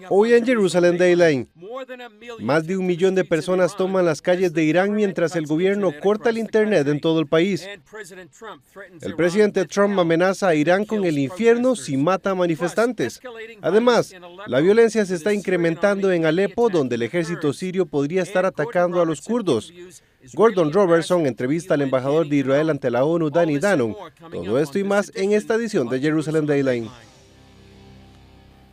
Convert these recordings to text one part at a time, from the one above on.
Hoy en Jerusalem Dayline, más de 1 millón de personas toman las calles de Irán mientras el gobierno corta el internet en todo el país. El presidente Trump amenaza a Irán con el infierno si mata a manifestantes. Además, la violencia se está incrementando en Alepo, donde el ejército sirio podría estar atacando a los kurdos. Gordon Robertson entrevista al embajador de Israel ante la ONU, Danny Danon. Todo esto y más en esta edición de Jerusalem Dayline.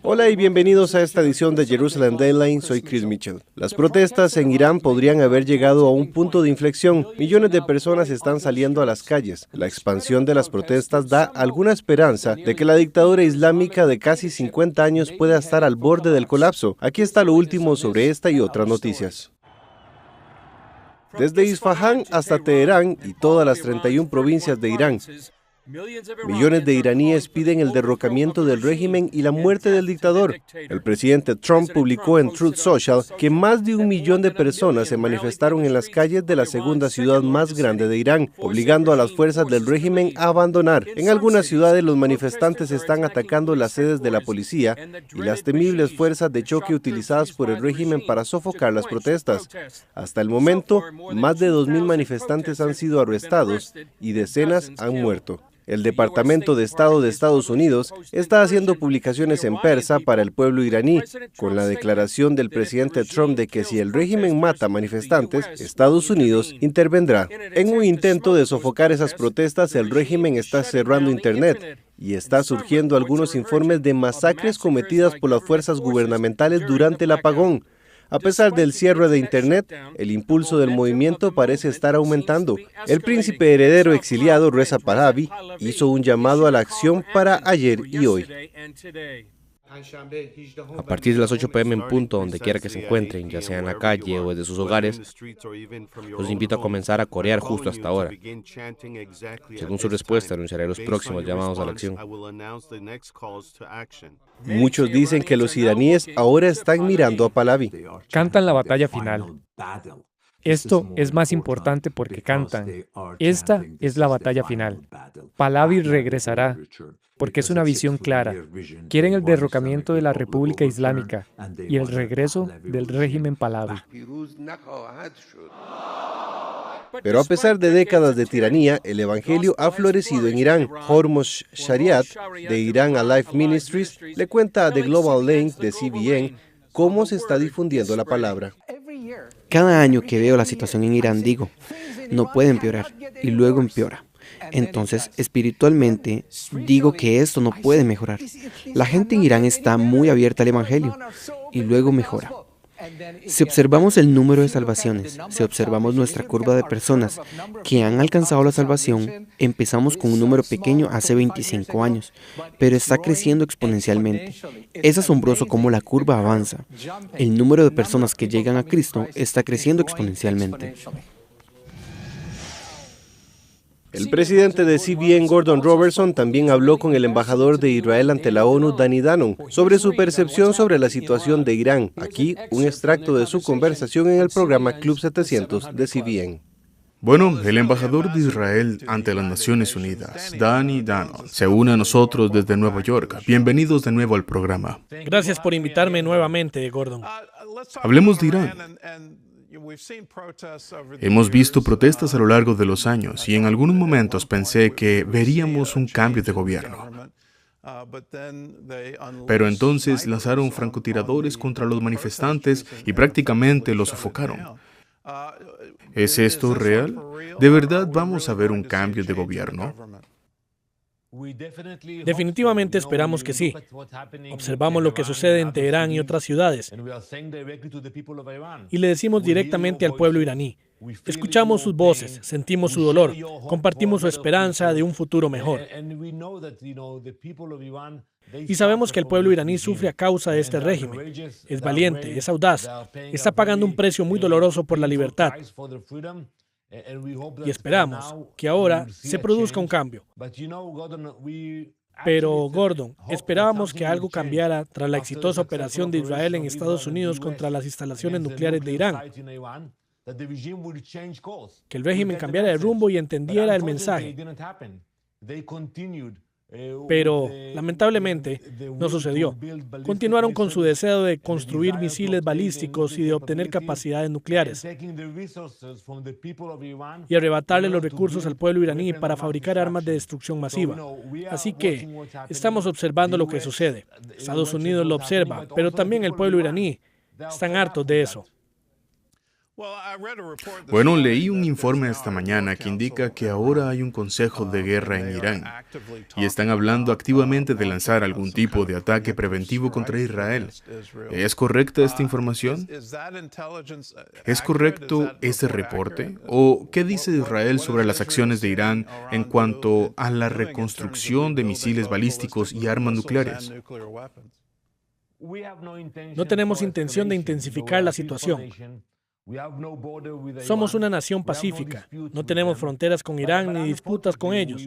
Hola y bienvenidos a esta edición de Jerusalem Dayline, soy Chris Mitchell. Las protestas en Irán podrían haber llegado a un punto de inflexión. Millones de personas están saliendo a las calles. La expansión de las protestas da alguna esperanza de que la dictadura islámica de casi 50 años pueda estar al borde del colapso. Aquí está lo último sobre esta y otras noticias. Desde Isfahán hasta Teherán y todas las 31 provincias de Irán, millones de iraníes piden el derrocamiento del régimen y la muerte del dictador. El presidente Trump publicó en Truth Social que más de 1 millón de personas se manifestaron en las calles de la segunda ciudad más grande de Irán, obligando a las fuerzas del régimen a abandonar. En algunas ciudades los manifestantes están atacando las sedes de la policía y las temibles fuerzas de choque utilizadas por el régimen para sofocar las protestas. Hasta el momento, más de 2.000 manifestantes han sido arrestados y decenas han muerto. El Departamento de Estado de Estados Unidos está haciendo publicaciones en persa para el pueblo iraní, con la declaración del presidente Trump de que si el régimen mata manifestantes, Estados Unidos intervendrá. En un intento de sofocar esas protestas, el régimen está cerrando Internet y está surgiendo algunos informes de masacres cometidas por las fuerzas gubernamentales durante el apagón. A pesar del cierre de Internet, el impulso del movimiento parece estar aumentando. El príncipe heredero exiliado Reza Pahlavi hizo un llamado a la acción para ayer y hoy. A partir de las 8 p.m. en punto, donde quiera que se encuentren, ya sea en la calle o desde sus hogares, los invito a comenzar a corear justo hasta ahora. Según su respuesta, anunciaré los próximos llamados a la acción. Muchos dicen que los iraníes ahora están mirando a Pahlavi. Cantan la batalla final. Esto es más importante porque cantan. Esta es la batalla final. Pahlavi regresará, porque es una visión clara. Quieren el derrocamiento de la República Islámica y el regreso del régimen Pahlavi. Pero a pesar de décadas de tiranía, el evangelio ha florecido en Irán. Hormoz Shariat, de Iran Alive Ministries, le cuenta a The Global Link de CBN cómo se está difundiendo la palabra. Cada año que veo la situación en Irán digo, no puede empeorar, y luego empeora. Entonces, espiritualmente, digo que esto no puede mejorar. La gente en Irán está muy abierta al evangelio, y luego mejora. Si observamos el número de salvaciones, si observamos nuestra curva de personas que han alcanzado la salvación, empezamos con un número pequeño hace 25 años, pero está creciendo exponencialmente. Es asombroso cómo la curva avanza. El número de personas que llegan a Cristo está creciendo exponencialmente. El presidente de CBN, Gordon Robertson, también habló con el embajador de Israel ante la ONU, Danny Danon, sobre su percepción sobre la situación de Irán. Aquí, un extracto de su conversación en el programa Club 700 de CBN. Bueno, el embajador de Israel ante las Naciones Unidas, Danny Danon, se une a nosotros desde Nueva York. Bienvenidos de nuevo al programa. Gracias por invitarme nuevamente, Gordon. Hablemos de Irán. Hemos visto protestas a lo largo de los años y en algunos momentos pensé que veríamos un cambio de gobierno. Pero entonces lanzaron francotiradores contra los manifestantes y prácticamente los sofocaron. ¿Es esto real? ¿De verdad vamos a ver un cambio de gobierno? Definitivamente esperamos que sí. Observamos lo que sucede en Teherán y otras ciudades y le decimos directamente al pueblo iraní. Escuchamos sus voces, sentimos su dolor, compartimos su esperanza de un futuro mejor. Y sabemos que el pueblo iraní sufre a causa de este régimen. Es valiente, es audaz, está pagando un precio muy doloroso por la libertad. Y esperamos que ahora se produzca un cambio. Pero, Gordon, esperábamos que algo cambiara tras la exitosa operación de Israel en Estados Unidos contra las instalaciones nucleares de Irán. Que el régimen cambiara de rumbo y entendiera el mensaje. Pero, lamentablemente, no sucedió. Continuaron con su deseo de construir misiles balísticos y de obtener capacidades nucleares y arrebatarle los recursos al pueblo iraní para fabricar armas de destrucción masiva. Así que estamos observando lo que sucede. Estados Unidos lo observa, pero también el pueblo iraní. Están hartos de eso. Bueno, leí un informe esta mañana que indica que ahora hay un consejo de guerra en Irán y están hablando activamente de lanzar algún tipo de ataque preventivo contra Israel. ¿Es correcta esta información? ¿Es correcto ese reporte? ¿O qué dice Israel sobre las acciones de Irán en cuanto a la reconstrucción de misiles balísticos y armas nucleares? No tenemos intención de intensificar la situación. Somos una nación pacífica. No tenemos fronteras con Irán ni disputas con ellos.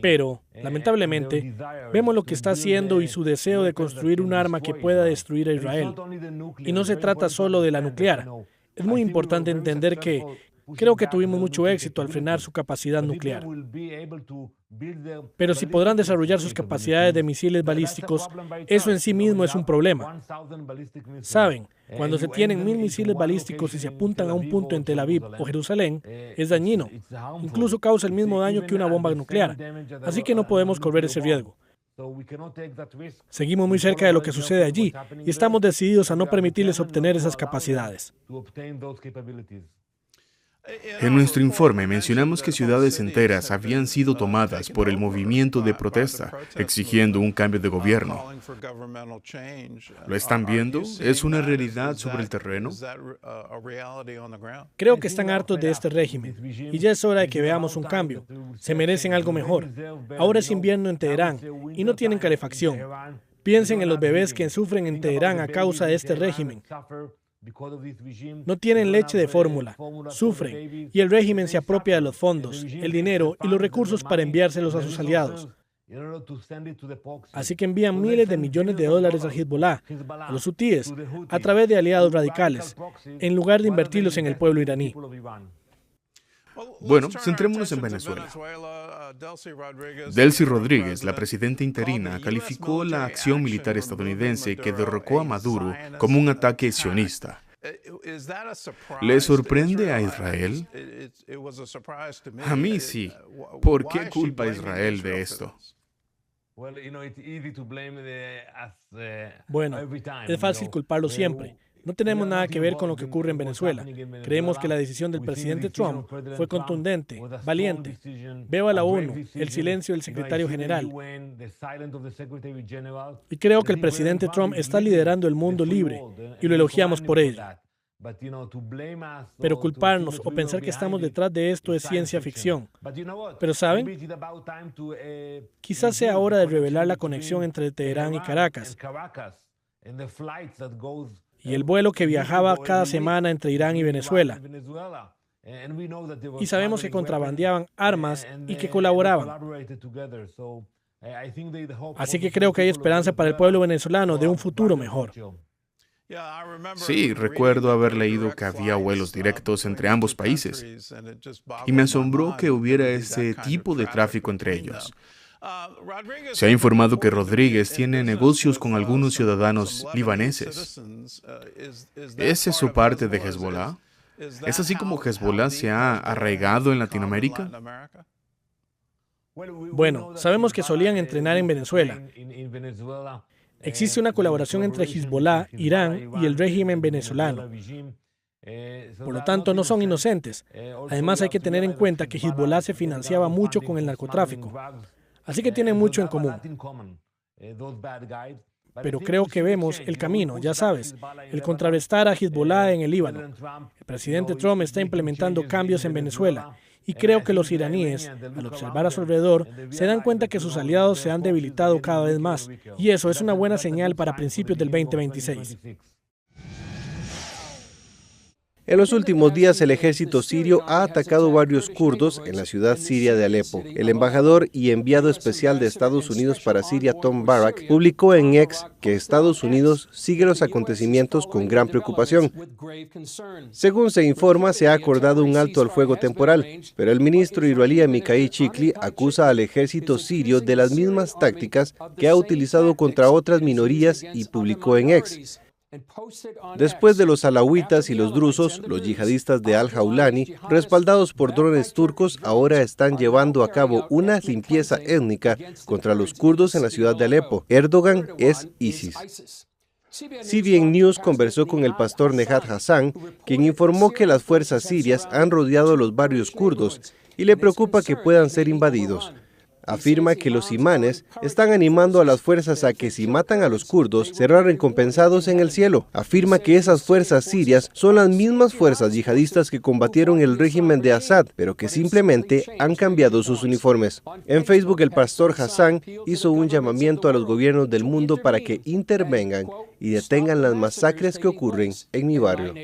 Pero, lamentablemente, vemos lo que está haciendo y su deseo de construir un arma que pueda destruir a Israel. Y no se trata solo de la nuclear. Es muy importante entender que creo que tuvimos mucho éxito al frenar su capacidad nuclear. Pero si podrán desarrollar sus capacidades de misiles balísticos, eso en sí mismo es un problema. Saben, cuando se tienen 1000 misiles balísticos y se apuntan a un punto en Tel Aviv o Jerusalén, es dañino. Incluso causa el mismo daño que una bomba nuclear. Así que no podemos correr ese riesgo. Seguimos muy cerca de lo que sucede allí y estamos decididos a no permitirles obtener esas capacidades. En nuestro informe mencionamos que ciudades enteras habían sido tomadas por el movimiento de protesta, exigiendo un cambio de gobierno. ¿Lo están viendo? ¿Es una realidad sobre el terreno? Creo que están hartos de este régimen y ya es hora de que veamos un cambio. Se merecen algo mejor. Ahora es invierno en Teherán y no tienen calefacción. Piensen en los bebés que sufren en Teherán a causa de este régimen. No tienen leche de fórmula, sufren, y el régimen se apropia de los fondos, el dinero y los recursos para enviárselos a sus aliados. Así que envían miles de millones de dólares al Hezbollah, a los hutíes, a través de aliados radicales, en lugar de invertirlos en el pueblo iraní. Bueno, centrémonos en Venezuela. Delcy Rodríguez, la presidenta interina, calificó la acción militar estadounidense que derrocó a Maduro como un ataque sionista. ¿Le sorprende a Israel? A mí sí. ¿Por qué culpa a Israel de esto? Bueno, es fácil culparlo siempre. No tenemos nada que ver con lo que ocurre en Venezuela. Creemos que la decisión del presidente Trump fue contundente, valiente. Veo a la ONU, el silencio del secretario general. Y creo que el presidente Trump está liderando el mundo libre y lo elogiamos por ello. Pero culparnos o pensar que estamos detrás de esto es ciencia ficción. Pero ¿saben? Quizás sea hora de revelar la conexión entre Teherán y Caracas y el vuelo que viajaba cada semana entre Irán y Venezuela. Y sabemos que contrabandeaban armas y que colaboraban. Así que creo que hay esperanza para el pueblo venezolano de un futuro mejor. Sí, recuerdo haber leído que había vuelos directos entre ambos países y me asombró que hubiera ese tipo de tráfico entre ellos. Se ha informado que Rodríguez tiene negocios con algunos ciudadanos libaneses. ¿Es eso parte de Hezbollah? ¿Es así como Hezbollah se ha arraigado en Latinoamérica? Bueno, sabemos que solían entrenar en Venezuela. Existe una colaboración entre Hezbollah, Irán y el régimen venezolano. Por lo tanto, no son inocentes. Además, hay que tener en cuenta que Hezbollah se financiaba mucho con el narcotráfico. Así que tienen mucho en común. Pero creo que vemos el camino, ya sabes, el contrarrestar a Hezbollah en el Líbano. El presidente Trump está implementando cambios en Venezuela y creo que los iraníes, al observar a su alrededor, se dan cuenta que sus aliados se han debilitado cada vez más y eso es una buena señal para principios del 2026. En los últimos días, el ejército sirio ha atacado varios kurdos en la ciudad siria de Alepo. El embajador y enviado especial de Estados Unidos para Siria, Tom Barrack, publicó en X que Estados Unidos sigue los acontecimientos con gran preocupación. Según se informa, se ha acordado un alto al fuego temporal, pero el ministro israelí Amichai Chikli acusa al ejército sirio de las mismas tácticas que ha utilizado contra otras minorías y publicó en X. Después de los alawitas y los drusos, los yihadistas de Al-Jawlani, respaldados por drones turcos, ahora están llevando a cabo una limpieza étnica contra los kurdos en la ciudad de Alepo. Erdogan es ISIS. CBN News conversó con el pastor Nehat Hassan, quien informó que las fuerzas sirias han rodeado los barrios kurdos y le preocupa que puedan ser invadidos. Afirma que los imanes están animando a las fuerzas a que si matan a los kurdos serán recompensados en el cielo. Afirma que esas fuerzas sirias son las mismas fuerzas yihadistas que combatieron el régimen de Assad, pero que simplemente han cambiado sus uniformes. En Facebook, el pastor Hassan hizo un llamamiento a los gobiernos del mundo para que intervengan y detengan las masacres que ocurren en mi barrio.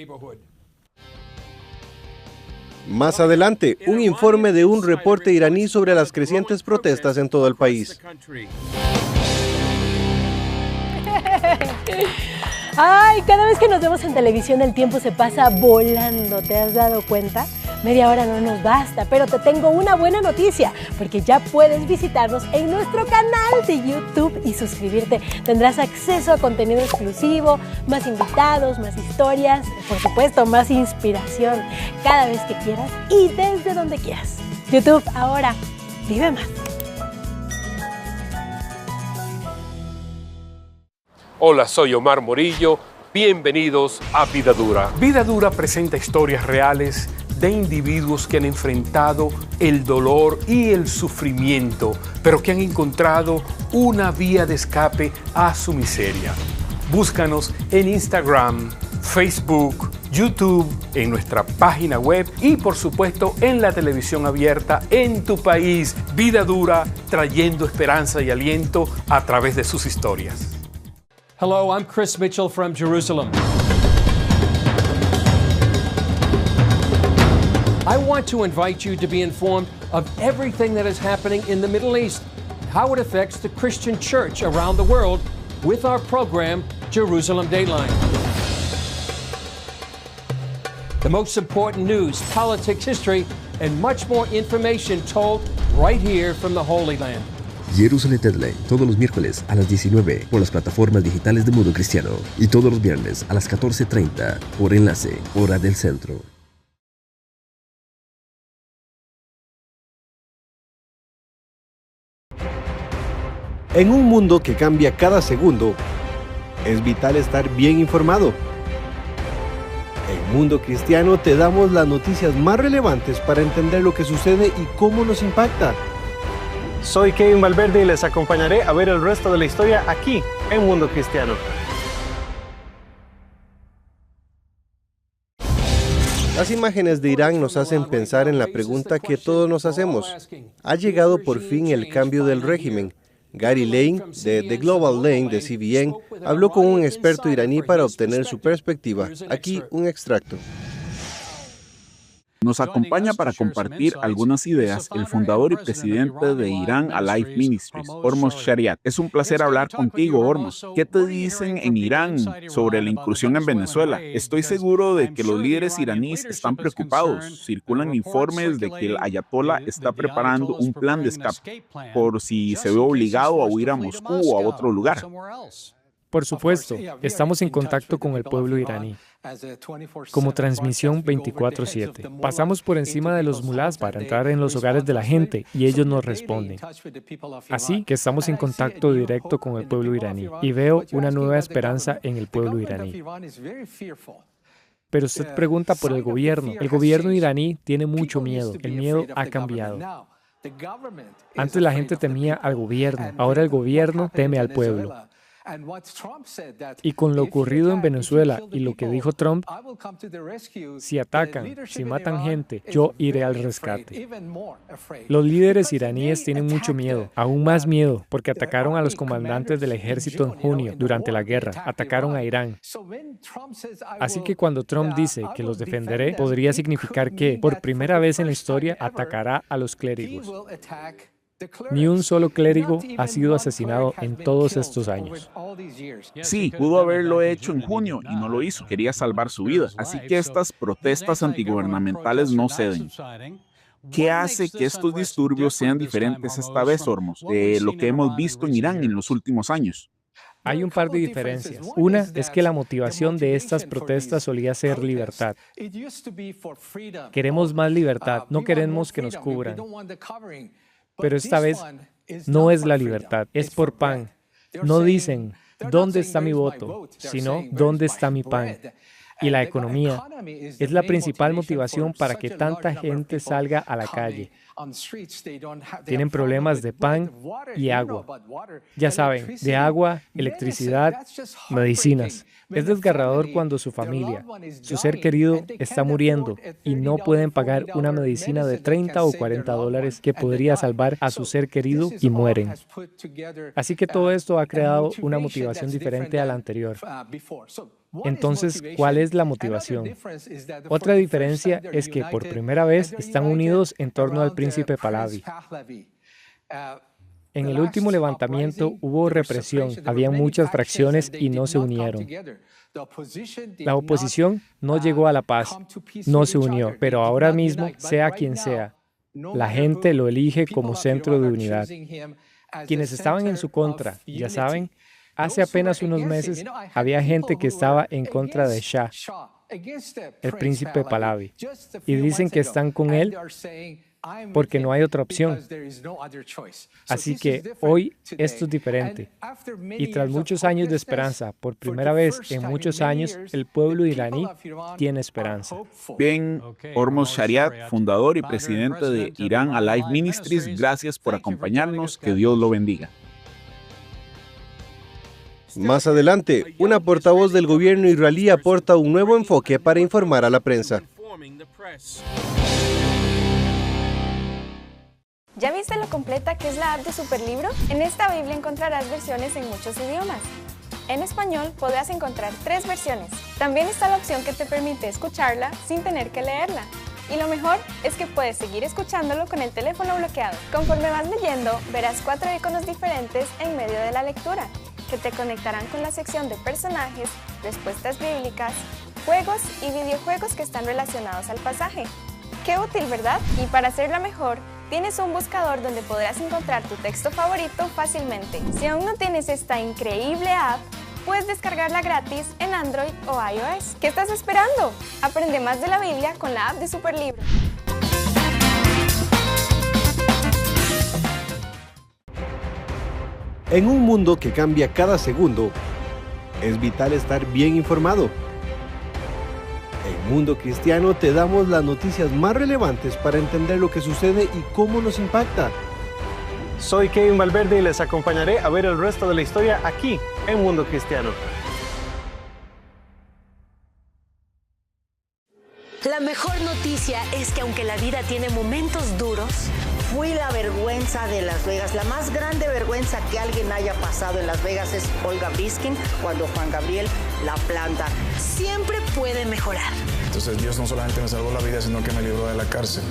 Más adelante, un informe de un reporte iraní sobre las crecientes protestas en todo el país. Ay, cada vez que nos vemos en televisión el tiempo se pasa volando, ¿te has dado cuenta? Media hora no nos basta, pero te tengo una buena noticia, porque ya puedes visitarnos en nuestro canal de YouTube y suscribirte. Tendrás acceso a contenido exclusivo, más invitados, más historias, por supuesto, más inspiración, cada vez que quieras y desde donde quieras. YouTube, ahora, vive más. Hola, soy Omar Morillo. Bienvenidos a Vida Dura. Vida Dura presenta historias reales de individuos que han enfrentado el dolor y el sufrimiento, pero que han encontrado una vía de escape a su miseria. Búscanos en Instagram, Facebook, YouTube, en nuestra página web y, por supuesto, en la televisión abierta en tu país. Vida Dura, trayendo esperanza y aliento a través de sus historias. Hello, I'm Chris Mitchell from Jerusalem. I want to invite you to be informed of everything that is happening in the Middle East, how it affects the Christian church around the world with our program, Jerusalem Dateline. The most important news, politics, history, and much more information told right here from the Holy Land. Jerusalem Deadline, todos los miércoles a las 19 por las plataformas digitales de Mundo Cristiano y todos los viernes a las 14:30 por Enlace, hora del centro. En un mundo que cambia cada segundo, es vital estar bien informado. En Mundo Cristiano te damos las noticias más relevantes para entender lo que sucede y cómo nos impacta. Soy Kevin Valverde y les acompañaré a ver el resto de la historia aquí en Mundo Cristiano. Las imágenes de Irán nos hacen pensar en la pregunta que todos nos hacemos. ¿Ha llegado por fin el cambio del régimen? Gary Lane, de The Global Lane de CBN, habló con un experto iraní para obtener su perspectiva. Aquí un extracto. Nos acompaña para compartir algunas ideas el fundador y presidente de Iran Alive Ministries, Hormoz Shariat. Es un placer hablar contigo, Hormoz. ¿Qué te dicen en Irán sobre la incursión en Venezuela? Estoy seguro de que los líderes iraníes están preocupados. Circulan informes de que el ayatolá está preparando un plan de escape por si se ve obligado a huir a Moscú o a otro lugar. Por supuesto, estamos en contacto con el pueblo iraní, como transmisión 24/7. Pasamos por encima de los mulás para entrar en los hogares de la gente y ellos nos responden. Así que estamos en contacto directo con el pueblo iraní y veo una nueva esperanza en el pueblo iraní. Pero usted pregunta por el gobierno. El gobierno iraní tiene mucho miedo. El miedo ha cambiado. Antes la gente temía al gobierno, ahora el gobierno teme al pueblo. Y con lo ocurrido en Venezuela y lo que dijo Trump, si atacan, si matan gente, yo iré al rescate. Los líderes iraníes tienen mucho miedo, aún más miedo, porque atacaron a los comandantes del ejército en junio, durante la guerra, atacaron a Irán. Así que cuando Trump dice que los defenderé, podría significar que, por primera vez en la historia, atacará a los clérigos. Ni un solo clérigo ha sido asesinado en todos estos años. Sí, pudo haberlo hecho en junio y no lo hizo. Quería salvar su vida. Así que estas protestas antigubernamentales no ceden. ¿Qué hace que estos disturbios sean diferentes esta vez, Ormos, de lo que hemos visto en Irán en los últimos años? Hay un par de diferencias. Una es que la motivación de estas protestas solía ser libertad. Queremos más libertad, no queremos que nos cubran. Pero esta vez no es la libertad, es por pan. No dicen, ¿dónde está mi voto?, sino, ¿dónde está mi pan? Y la economía es la principal motivación para que tanta gente salga a la calle. Tienen problemas de pan y agua. Ya saben, de agua, electricidad, medicinas. Es desgarrador cuando su familia, su ser querido, está muriendo y no pueden pagar una medicina de $30 o $40 que podría salvar a su ser querido y mueren. Así que todo esto ha creado una motivación diferente a la anterior. Entonces, ¿cuál es la motivación? Otra diferencia es que por primera vez están unidos en torno al príncipe Pahlavi. En el último levantamiento hubo represión, había muchas fracciones y no se unieron. La oposición no llegó a la paz, no se unió, pero ahora mismo, sea quien sea, la gente lo elige como centro de unidad. Quienes estaban en su contra, ya saben, hace apenas unos meses había gente que estaba en contra de Shah, el príncipe Pahlavi, y dicen que están con él porque no hay otra opción. Así que hoy esto es diferente. Y tras muchos años de esperanza, por primera vez en muchos años, el pueblo iraní tiene esperanza. Bien, Ormos Shariat, fundador y presidente de Iran Alive Ministries, gracias por acompañarnos. Que Dios lo bendiga. Más adelante, una portavoz del gobierno israelí aporta un nuevo enfoque para informar a la prensa. ¿Ya viste lo completa que es la app de Superlibro? En esta Biblia encontrarás versiones en muchos idiomas. En español podrás encontrar 3 versiones. También está la opción que te permite escucharla sin tener que leerla. Y lo mejor es que puedes seguir escuchándolo con el teléfono bloqueado. Conforme vas leyendo, verás 4 iconos diferentes en medio de la lectura, que te conectarán con la sección de personajes, respuestas bíblicas, juegos y videojuegos que están relacionados al pasaje. ¡Qué útil!, ¿verdad? Y para hacerla mejor, tienes un buscador donde podrás encontrar tu texto favorito fácilmente. Si aún no tienes esta increíble app, puedes descargarla gratis en Android o iOS. ¿Qué estás esperando? Aprende más de la Biblia con la app de Superlibro. En un mundo que cambia cada segundo, es vital estar bien informado. En Mundo Cristiano te damos las noticias más relevantes para entender lo que sucede y cómo nos impacta. Soy Kevin Valverde y les acompañaré a ver el resto de la historia aquí en Mundo Cristiano. La mejor noticia es que aunque la vida tiene momentos duros, fui la vergüenza de Las Vegas. La más grande vergüenza que alguien haya pasado en Las Vegas es Olga Briskin cuando Juan Gabriel la planta. Siempre puede mejorar. Entonces Dios no solamente me salvó la vida, sino que me libró de la cárcel.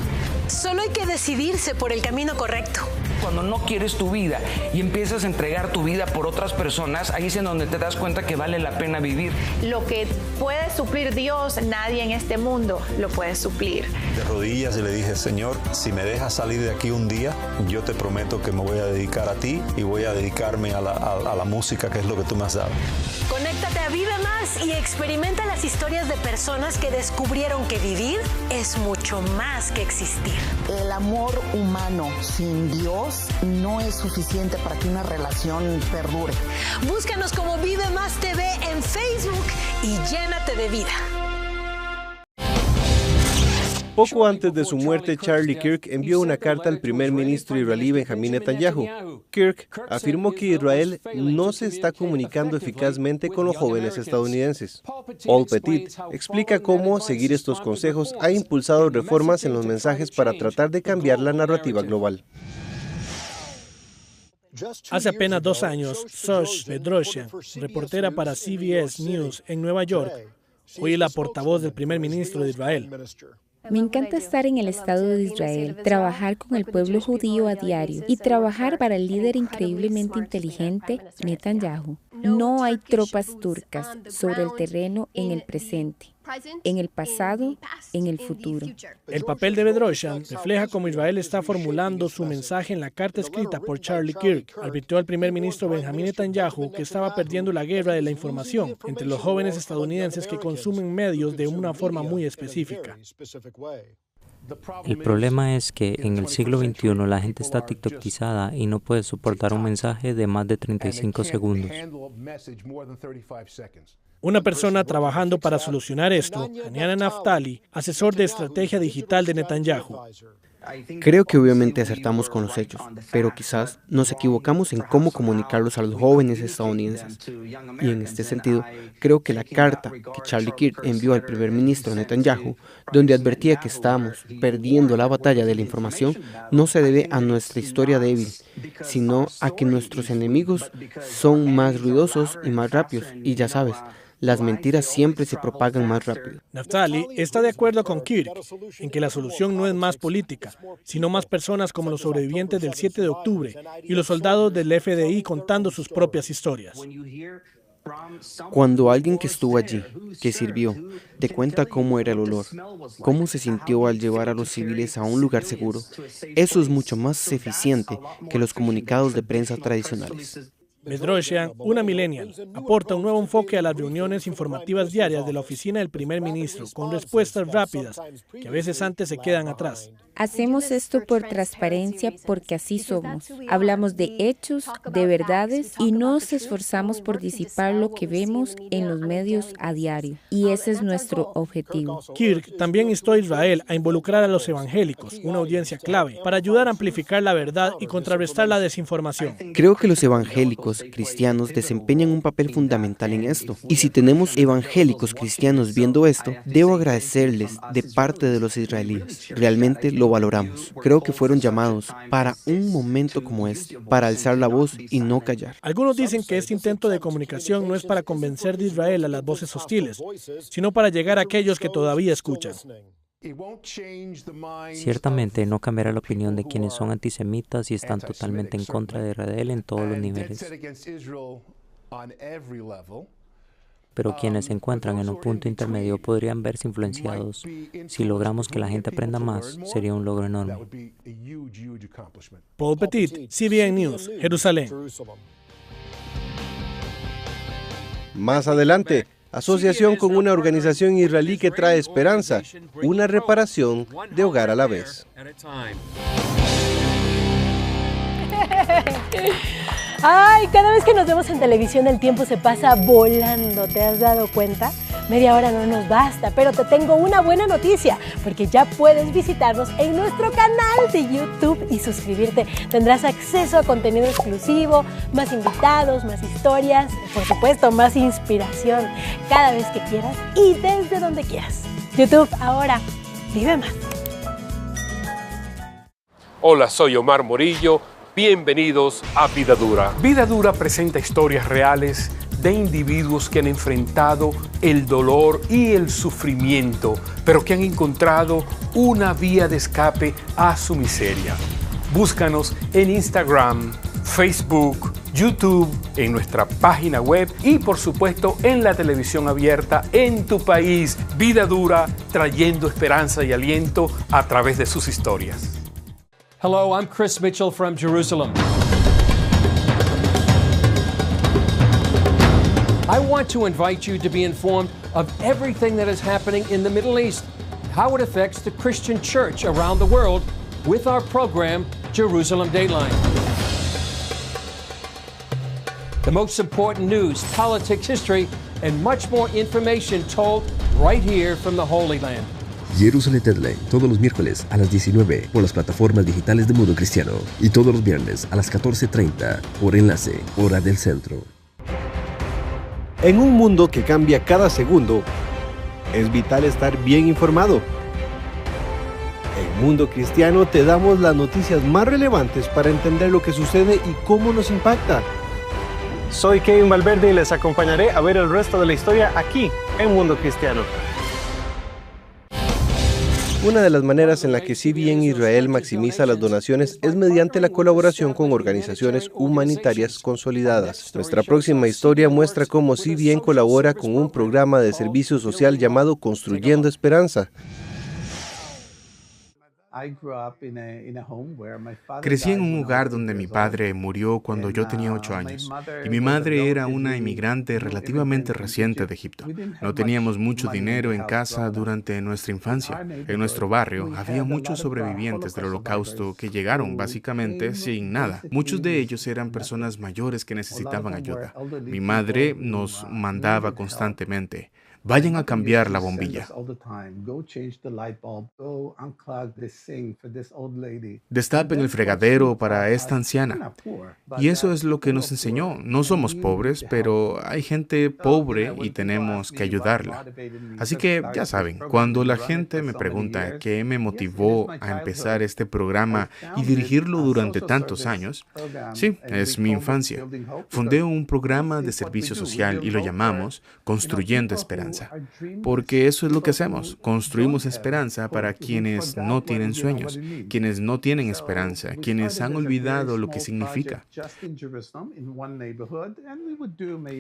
Solo hay que decidirse por el camino correcto. Cuando no quieres tu vida y empiezas a entregar tu vida por otras personas, ahí es en donde te das cuenta que vale la pena vivir. Lo que puede suplir Dios, nadie en este mundo lo puede suplir. De rodillas y le dije, Señor, si me dejas salir de aquí un día, yo te prometo que me voy a dedicar a ti y voy a dedicarme a la música, que es lo que tú me has dado. Conéctate a Vive Más y experimenta las historias de personas que descubrieron que vivir es mucho más que existir. El amor humano sin Dios no es suficiente para que una relación perdure. Búscanos como Vive Más TV en Facebook y llénate de vida. Poco antes de su muerte, Charlie Kirk envió una carta al primer ministro israelí Benjamin Netanyahu. Kirk afirmó que Israel no se está comunicando eficazmente con los jóvenes estadounidenses. Paul Petit explica cómo seguir estos consejos ha impulsado reformas en los mensajes para tratar de cambiar la narrativa global. Hace apenas 2 años, Shosh Bedrosian, reportera para CBS News en Nueva York, hoy es la portavoz del primer ministro de Israel. Me encanta estar en el Estado de Israel, trabajar con el pueblo judío a diario y trabajar para el líder increíblemente inteligente, Netanyahu. No hay tropas turcas sobre el terreno en el presente, en el pasado, en el futuro. El papel de Bedrosian refleja cómo Israel está formulando su mensaje en la carta escrita por Charlie Kirk. Advirtió al primer ministro Benjamin Netanyahu que estaba perdiendo la guerra de la información entre los jóvenes estadounidenses que consumen medios de una forma muy específica. El problema es que en el siglo XXI la gente está tiktokizada y no puede soportar un mensaje de más de 35 segundos. Una persona trabajando para solucionar esto, Haniana Naftali, asesor de estrategia digital de Netanyahu. Creo que obviamente acertamos con los hechos, pero quizás nos equivocamos en cómo comunicarlos a los jóvenes estadounidenses. Y en este sentido, creo que la carta que Charlie Kirk envió al primer ministro Netanyahu, donde advertía que estábamos perdiendo la batalla de la información, no se debe a nuestra historia débil, sino a que nuestros enemigos son más ruidosos y más rápidos, y ya sabes, las mentiras siempre se propagan más rápido. Naftali está de acuerdo con Kirk en que la solución no es más política, sino más personas como los sobrevivientes del 7 de octubre y los soldados del FDI contando sus propias historias. Cuando alguien que estuvo allí, que sirvió, te cuenta cómo era el olor, cómo se sintió al llevar a los civiles a un lugar seguro, eso es mucho más eficiente que los comunicados de prensa tradicionales. Bedrosian, una millennial, aporta un nuevo enfoque a las reuniones informativas diarias de la oficina del primer ministro, con respuestas rápidas, que a veces antes se quedan atrás. Hacemos esto por transparencia porque así somos. Hablamos de hechos, de verdades y nos esforzamos por disipar lo que vemos en los medios a diario. Y ese es nuestro objetivo. Kirk también instó a Israel a involucrar a los evangélicos, una audiencia clave, para ayudar a amplificar la verdad y contrarrestar la desinformación. Creo que los evangélicos cristianos desempeñan un papel fundamental en esto. Y si tenemos evangélicos cristianos viendo esto, debo agradecerles de parte de los israelíes. Realmente lo valoramos. Creo que fueron llamados para un momento como este, para alzar la voz y no callar. Algunos dicen que este intento de comunicación no es para convencer de Israel a las voces hostiles, sino para llegar a aquellos que todavía escuchan. Ciertamente no cambiará la opinión de quienes son antisemitas y están totalmente en contra de Israel en todos los niveles. Pero quienes se encuentran en un punto intermedio podrían verse influenciados. Si logramos que la gente aprenda más, sería un logro enorme. Paul Petit, CBN News, Jerusalén. Más adelante, asociación con una organización israelí que trae esperanza, una reparación de hogar a la vez. Ay, cada vez que nos vemos en televisión el tiempo se pasa volando, ¿te has dado cuenta? Media hora no nos basta, pero te tengo una buena noticia, porque ya puedes visitarnos en nuestro canal de YouTube y suscribirte. Tendrás acceso a contenido exclusivo, más invitados, más historias, por supuesto, más inspiración, cada vez que quieras y desde donde quieras. YouTube, ahora, vive más. Hola, soy Omar Morillo. Bienvenidos a Vida Dura. Vida Dura presenta historias reales de individuos que han enfrentado el dolor y el sufrimiento, pero que han encontrado una vía de escape a su miseria. Búscanos en Instagram, Facebook, YouTube, en nuestra página web y por supuesto en la televisión abierta en tu país. Vida Dura, trayendo esperanza y aliento a través de sus historias. Hello, I'm Chris Mitchell from Jerusalem. I want to invite you to be informed of everything that is happening in the Middle East, how it affects the Christian church around the world with our program, Jerusalem Dateline. The most important news, politics, history, and much more information told right here from the Holy Land. Jerusalén Deadline, todos los miércoles a las 19 por las plataformas digitales de Mundo Cristiano y todos los viernes a las 14:30 por Enlace, hora del centro. En un mundo que cambia cada segundo, es vital estar bien informado. En Mundo Cristiano te damos las noticias más relevantes para entender lo que sucede y cómo nos impacta. Soy Kevin Valverde y les acompañaré a ver el resto de la historia aquí en Mundo Cristiano. Una de las maneras en la que CBN Israel maximiza las donaciones es mediante la colaboración con organizaciones humanitarias consolidadas. Nuestra próxima historia muestra cómo CBN colabora con un programa de servicio social llamado Construyendo Esperanza. Crecí en un hogar donde mi padre murió cuando yo tenía 8 años y mi madre era una inmigrante relativamente reciente de Egipto. No teníamos mucho dinero en casa durante nuestra infancia. En nuestro barrio había muchos sobrevivientes del Holocausto que llegaron básicamente sin nada. Muchos de ellos eran personas mayores que necesitaban ayuda. Mi madre nos mandaba constantemente: vayan a cambiar la bombilla. Destapen el fregadero para esta anciana. Y eso es lo que nos enseñó. No somos pobres, pero hay gente pobre y tenemos que ayudarla. Así que, ya saben, cuando la gente me pregunta qué me motivó a empezar este programa y dirigirlo durante tantos años, sí, es mi infancia. Fundé un programa de servicio social y lo llamamos Construyendo Esperanza. Porque eso es lo que hacemos. Construimos esperanza para quienes no tienen sueños, quienes no tienen esperanza, quienes han olvidado lo que significa.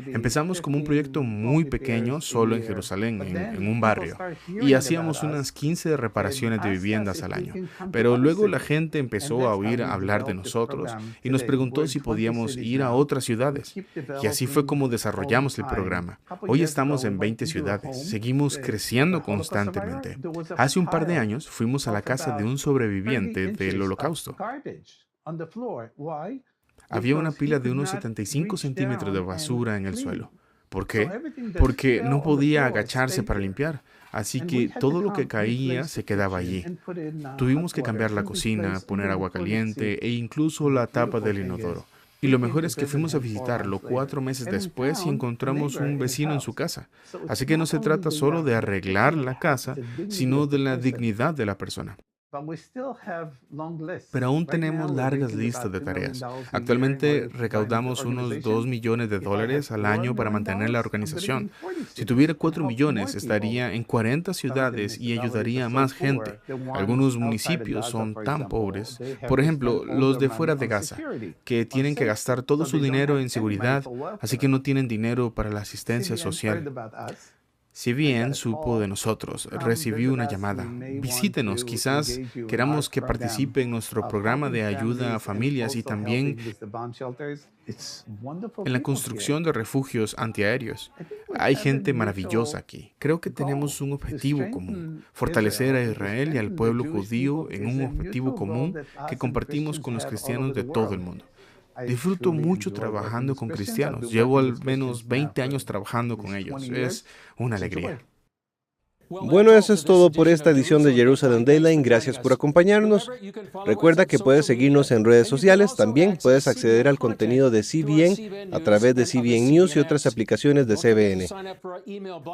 Empezamos como un proyecto muy pequeño, solo en Jerusalén, en un barrio, y hacíamos unas 15 reparaciones de viviendas al año. Pero luego la gente empezó a oír hablar de nosotros y nos preguntó si podíamos ir a otras ciudades. Y así fue como desarrollamos el programa. Hoy estamos en 20 ciudades. Seguimos creciendo constantemente. Hace un par de años fuimos a la casa de un sobreviviente del Holocausto. Había una pila de unos 75 centímetros de basura en el suelo. ¿Por qué? Porque no podía agacharse para limpiar. Así que todo lo que caía se quedaba allí. Tuvimos que cambiar la cocina, poner agua caliente e incluso la tapa del inodoro. Y lo mejor es que fuimos a visitarlo 4 meses después y encontramos un vecino en su casa. Así que no se trata solo de arreglar la casa, sino de la dignidad de la persona. Pero aún tenemos largas listas de tareas. Actualmente recaudamos unos $2 millones al año para mantener la organización. Si tuviera 4 millones, estaría en 40 ciudades y ayudaría a más gente. Algunos municipios son tan pobres, por ejemplo, los de fuera de Gaza, que tienen que gastar todo su dinero en seguridad, así que no tienen dinero para la asistencia social. CBN supo de nosotros, recibió una llamada. Visítenos, quizás queramos que participe en nuestro programa de ayuda a familias y también en la construcción de refugios antiaéreos. Hay gente maravillosa aquí. Creo que tenemos un objetivo común, fortalecer a Israel y al pueblo judío en un objetivo común que compartimos con los cristianos de todo el mundo. Disfruto mucho trabajando con cristianos. Llevo al menos 20 años trabajando con ellos. Es una alegría. Bueno, eso es todo por esta edición de Jerusalem Deadline. Gracias por acompañarnos. Recuerda que puedes seguirnos en redes sociales. También puedes acceder al contenido de CBN a través de CBN News y otras aplicaciones de CBN.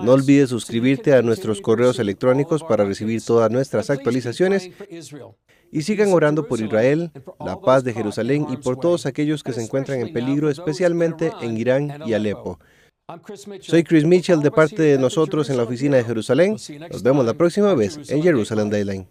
No olvides suscribirte a nuestros correos electrónicos para recibir todas nuestras actualizaciones. Y sigan orando por Israel, la paz de Jerusalén y por todos aquellos que se encuentran en peligro, especialmente en Irán y Alepo. Soy Chris Mitchell de parte de nosotros en la oficina de Jerusalén. Nos vemos la próxima vez en Jerusalem Deadline.